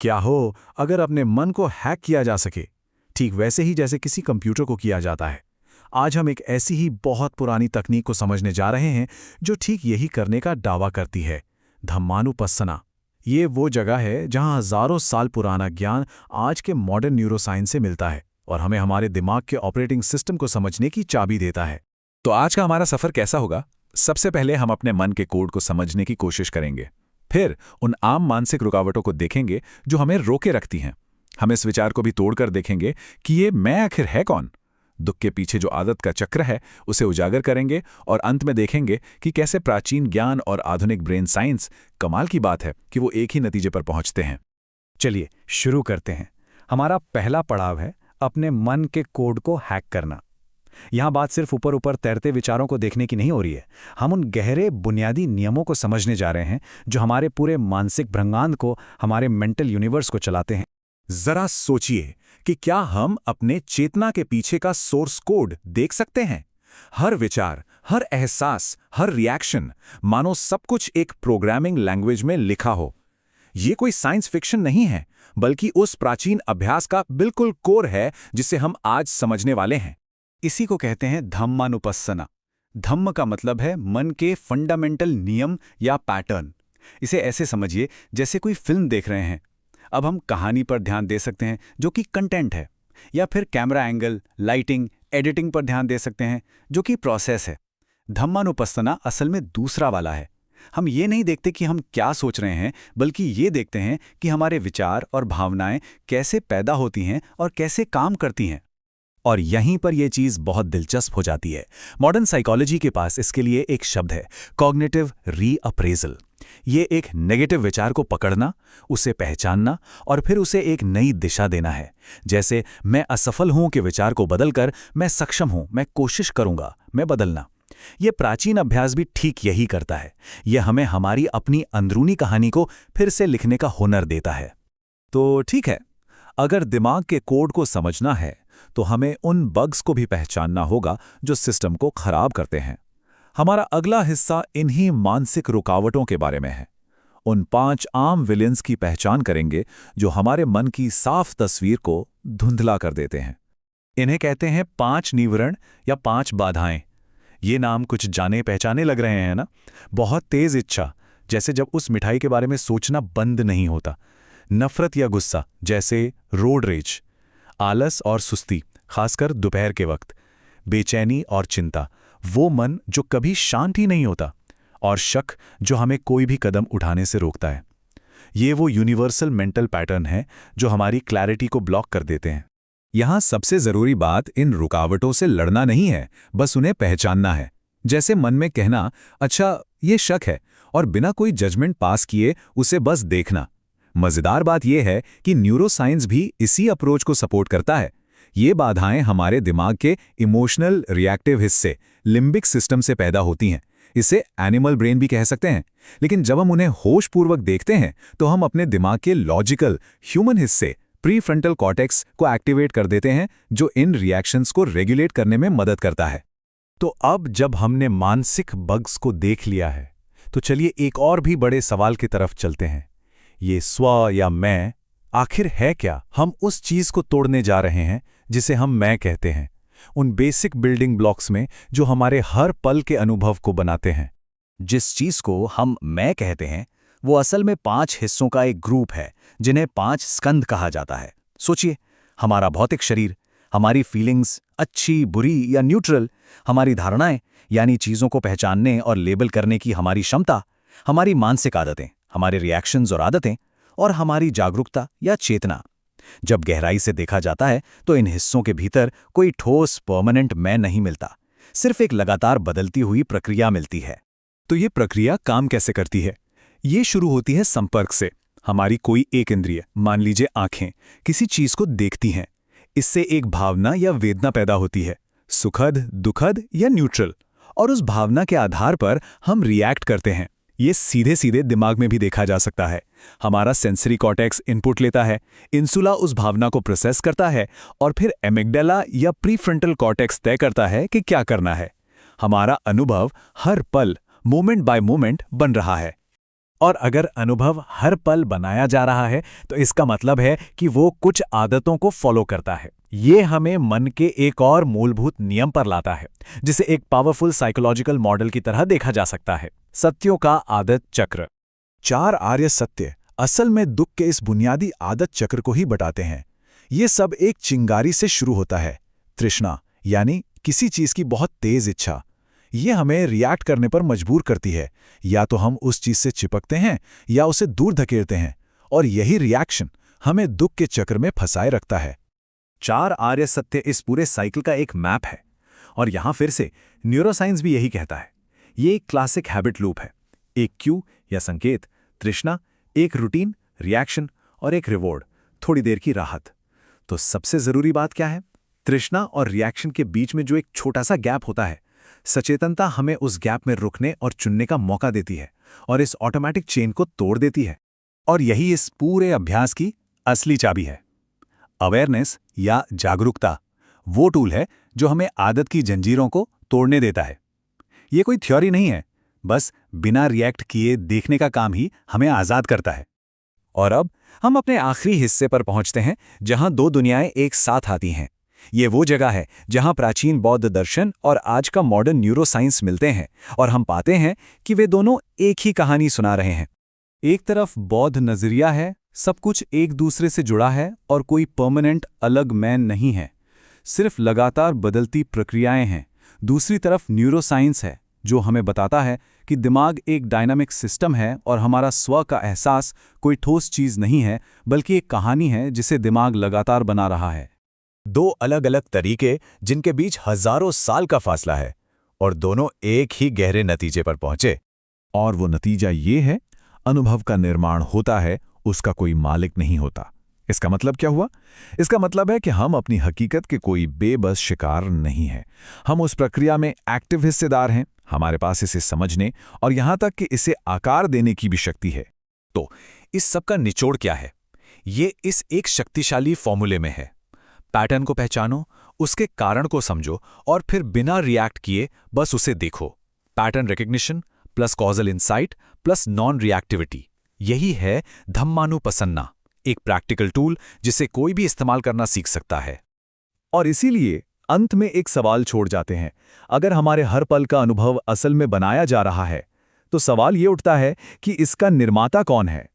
क्या हो अगर अपने मन को हैक किया जा सके, ठीक वैसे ही जैसे किसी कंप्यूटर को किया जाता है। आज हम एक ऐसी ही बहुत पुरानी तकनीक को समझने जा रहे हैं जो ठीक यही करने का दावा करती है, धम्मानुपस्सना। ये वो जगह है जहां हजारों साल पुराना ज्ञान आज के मॉडर्न न्यूरोसाइंस से मिलता है और हमें हमारे दिमाग के ऑपरेटिंग सिस्टम को समझने की चाबी देता है। तो आज का हमारा सफर कैसा होगा? सबसे पहले हम अपने मन के कोड को समझने की कोशिश करेंगे। फिर उन आम मानसिक रुकावटों को देखेंगे जो हमें रोके रखती हैं। हम इस विचार को भी तोड़कर देखेंगे कि ये मैं आखिर है कौन। दुख के पीछे जो आदत का चक्र है उसे उजागर करेंगे और अंत में देखेंगे कि कैसे प्राचीन ज्ञान और आधुनिक ब्रेन साइंस, कमाल की बात है कि वो एक ही नतीजे पर पहुंचते हैं। चलिए शुरू करते हैं। हमारा पहला पड़ाव है अपने मन के कोड को हैक करना। यहां बात सिर्फ ऊपर ऊपर तैरते विचारों को देखने की नहीं हो रही है। हम उन गहरे बुनियादी नियमों को समझने जा रहे हैं जो हमारे पूरे मानसिक भ्रंगांड को, हमारे मेंटल यूनिवर्स को चलाते हैं। जरा सोचिए कि क्या हम अपने चेतना के पीछे का सोर्स कोड देख सकते हैं? हर विचार, हर एहसास, हर रिएक्शन, मानो सब कुछ एक प्रोग्रामिंग लैंग्वेज में लिखा हो। ये कोई साइंस फिक्शन नहीं है, बल्कि उस प्राचीन अभ्यास का बिल्कुल कोर है जिसे हम आज समझने वाले हैं। इसी को कहते हैं धम्मानुपस्सना। धम्म का मतलब है मन के फंडामेंटल नियम या पैटर्न। इसे ऐसे समझिए जैसे कोई फिल्म देख रहे हैं। अब हम कहानी पर ध्यान दे सकते हैं जो कि कंटेंट है, या फिर कैमरा एंगल, लाइटिंग, एडिटिंग पर ध्यान दे सकते हैं जो कि प्रोसेस है। धम्मानुपस्सना असल में दूसरा वाला है। हम ये नहीं देखते कि हम क्या सोच रहे हैं, बल्कि ये देखते हैं कि हमारे विचार और भावनाएं कैसे पैदा होती हैं और कैसे काम करती हैं। और यहीं पर यह चीज बहुत दिलचस्प हो जाती है। मॉडर्न साइकोलॉजी के पास इसके लिए एक शब्द है, कॉग्निटिव रीअप्रेजल। ये एक नेगेटिव विचार को पकड़ना, उसे पहचानना और फिर उसे एक नई दिशा देना है। जैसे मैं असफल हूं के विचार को बदलकर मैं सक्षम हूं, मैं कोशिश करूंगा, मैं बदलना। ये प्राचीन अभ्यास भी ठीक यही करता है। यह हमें हमारी अपनी अंदरूनी कहानी को फिर से लिखने का हुनर देता है। तो ठीक है, अगर दिमाग के कोड को समझना है तो हमें उन बग्स को भी पहचानना होगा जो सिस्टम को खराब करते हैं। हमारा अगला हिस्सा इन्हीं मानसिक रुकावटों के बारे में है। उन 5 आम विलेंस की पहचान करेंगे जो हमारे मन की साफ तस्वीर को धुंधला कर देते हैं। इन्हें कहते हैं 5 निवरण या 5 बाधाएं। ये नाम कुछ जाने पहचाने लग रहे हैं ना? बहुत तेज इच्छा, जैसे जब उस मिठाई के बारे में सोचना बंद नहीं होता। नफरत या गुस्सा, जैसे रोड रेज। आलस और सुस्ती, खासकर दोपहर के वक्त। बेचैनी और चिंता, वो मन जो कभी शांत ही नहीं होता। और शक, जो हमें कोई भी कदम उठाने से रोकता है। ये वो यूनिवर्सल मेंटल पैटर्न है जो हमारी क्लैरिटी को ब्लॉक कर देते हैं। यहाँ सबसे जरूरी बात इन रुकावटों से लड़ना नहीं है, बस उन्हें पहचानना है। जैसे मन में कहना, अच्छा ये शक है, और बिना कोई जजमेंट पास किए उसे बस देखना। मजेदार बात यह है कि न्यूरोसाइंस भी इसी अप्रोच को सपोर्ट करता है। ये बाधाएं हमारे दिमाग के इमोशनल रिएक्टिव हिस्से, लिम्बिक सिस्टम से पैदा होती हैं। इसे एनिमल ब्रेन भी कह सकते हैं। लेकिन जब हम उन्हें होशपूर्वक देखते हैं तो हम अपने दिमाग के लॉजिकल ह्यूमन हिस्से, प्रीफ्रंटल कॉर्टेक्स को एक्टिवेट कर देते हैं, जो इन रिएक्शंस को रेगुलेट करने में मदद करता है। तो अब जब हमने मानसिक बग्स को देख लिया है, तो चलिए एक और भी बड़े सवाल की तरफ चलते हैं। ये स्व या मैं आखिर है क्या? हम उस चीज को तोड़ने जा रहे हैं जिसे हम मैं कहते हैं, उन बेसिक बिल्डिंग ब्लॉक्स में जो हमारे हर पल के अनुभव को बनाते हैं। जिस चीज को हम मैं कहते हैं वो असल में 5 हिस्सों का एक ग्रुप है जिन्हें 5 स्कंद कहा जाता है। सोचिए, हमारा भौतिक शरीर, हमारी फीलिंग्स, अच्छी, बुरी या न्यूट्रल, हमारी धारणाएं यानी चीजों को पहचानने और लेबल करने की हमारी क्षमता, हमारी मानसिक आदतें, हमारे रिएक्शंस और आदतें, और हमारी जागरूकता या चेतना। जब गहराई से देखा जाता है तो इन हिस्सों के भीतर कोई ठोस परमानेंट मैं नहीं मिलता, सिर्फ एक लगातार बदलती हुई प्रक्रिया मिलती है। तो ये प्रक्रिया काम कैसे करती है? ये शुरू होती है संपर्क से। हमारी कोई एक इंद्रिय, मान लीजिए आंखें, किसी चीज को देखती हैं। इससे एक भावना या वेदना पैदा होती है, सुखद, दुखद या न्यूट्रल, और उस भावना के आधार पर हम रिएक्ट करते हैं। ये सीधे सीधे दिमाग में भी देखा जा सकता है। हमारा सेंसरी कॉर्टेक्स इनपुट लेता है, इंसुला उस भावना को प्रोसेस करता है, और फिर एमिग्डाला या प्रीफ्रंटल कॉर्टेक्स तय करता है कि क्या करना है। हमारा अनुभव हर पल, मोमेंट बाय मोमेंट बन रहा है। और अगर अनुभव हर पल बनाया जा रहा है तो इसका मतलब है कि वो कुछ आदतों को फॉलो करता है। ये हमें मन के एक और मूलभूत नियम पर लाता है, जिसे एक पावरफुल साइकोलॉजिकल मॉडल की तरह देखा जा सकता है, सत्यों का आदत चक्र। 4 आर्य सत्य असल में दुख के इस बुनियादी आदत चक्र को ही बताते हैं। ये सब एक चिंगारी से शुरू होता है, तृष्णा, यानी किसी चीज की बहुत तेज इच्छा। ये हमें रिएक्ट करने पर मजबूर करती है, या तो हम उस चीज से चिपकते हैं या उसे दूर धकेलते हैं, और यही रिएक्शन हमें दुख के चक्र में फंसाए रखता है। 4 आर्य सत्य इस पूरे साइकिल का एक मैप है, और यहां फिर से न्यूरोसाइंस भी यही कहता है। ये एक क्लासिक हैबिट लूप है, एक क्यू या संकेत, तृष्णा, एक रूटीन, रिएक्शन और एक रिवॉर्ड, थोड़ी देर की राहत। तो सबसे जरूरी बात क्या है? तृष्णा और रिएक्शन के बीच में जो एक छोटा सा गैप होता है, सचेतनता हमें उस गैप में रुकने और चुनने का मौका देती है और इस ऑटोमेटिक चेन को तोड़ देती है। और यही इस पूरे अभ्यास की असली चाबी है। अवेयरनेस या जागरूकता वो टूल है जो हमें आदत की जंजीरों को तोड़ने देता है। ये कोई थ्योरी नहीं है, बस बिना रिएक्ट किए देखने का काम ही हमें आज़ाद करता है। और अब हम अपने आखिरी हिस्से पर पहुंचते हैं, जहां दो दुनियाएं एक साथ आती हैं। ये वो जगह है जहां प्राचीन बौद्ध दर्शन और आज का मॉडर्न न्यूरोसाइंस मिलते हैं, और हम पाते हैं कि वे दोनों एक ही कहानी सुना रहे हैं। एक तरफ बौद्ध नजरिया है, सब कुछ एक दूसरे से जुड़ा है और कोई परमानेंट अलग मैं नहीं है, सिर्फ लगातार बदलती प्रक्रियाएं हैं। दूसरी तरफ न्यूरोसाइंस है, जो हमें बताता है कि दिमाग एक डायनामिक सिस्टम है और हमारा स्व का एहसास कोई ठोस चीज नहीं है, बल्कि एक कहानी है जिसे दिमाग लगातार बना रहा है। दो अलग अलग तरीके जिनके बीच हजारों साल का फासला है, और दोनों एक ही गहरे नतीजे पर पहुंचे। और वो नतीजा ये है, अनुभव का निर्माण होता है, उसका कोई मालिक नहीं होता। इसका मतलब क्या हुआ? इसका मतलब है कि हम अपनी हकीकत के कोई बेबस शिकार नहीं हैं। हम उस प्रक्रिया में एक्टिव हिस्सेदार हैं। हमारे पास इसे समझने और यहां तक कि इसे आकार देने की भी शक्ति है। तो इस सब का निचोड़ क्या है? ये इस एक शक्तिशाली फॉर्मूले में है। पैटर्न को पहचानो, उसके कारण को समझो और फिर बिना रिएक्ट किए बस उसे देखो। Pattern recognition plus causal insight plus non reactivity, यही है धम्मानुपसन्ना, एक प्रैक्टिकल टूल जिसे कोई भी इस्तेमाल करना सीख सकता है। और इसीलिए अंत में एक सवाल छोड़ जाते हैं। अगर हमारे हर पल का अनुभव असल में बनाया जा रहा है, तो सवाल ये उठता है कि इसका निर्माता कौन है?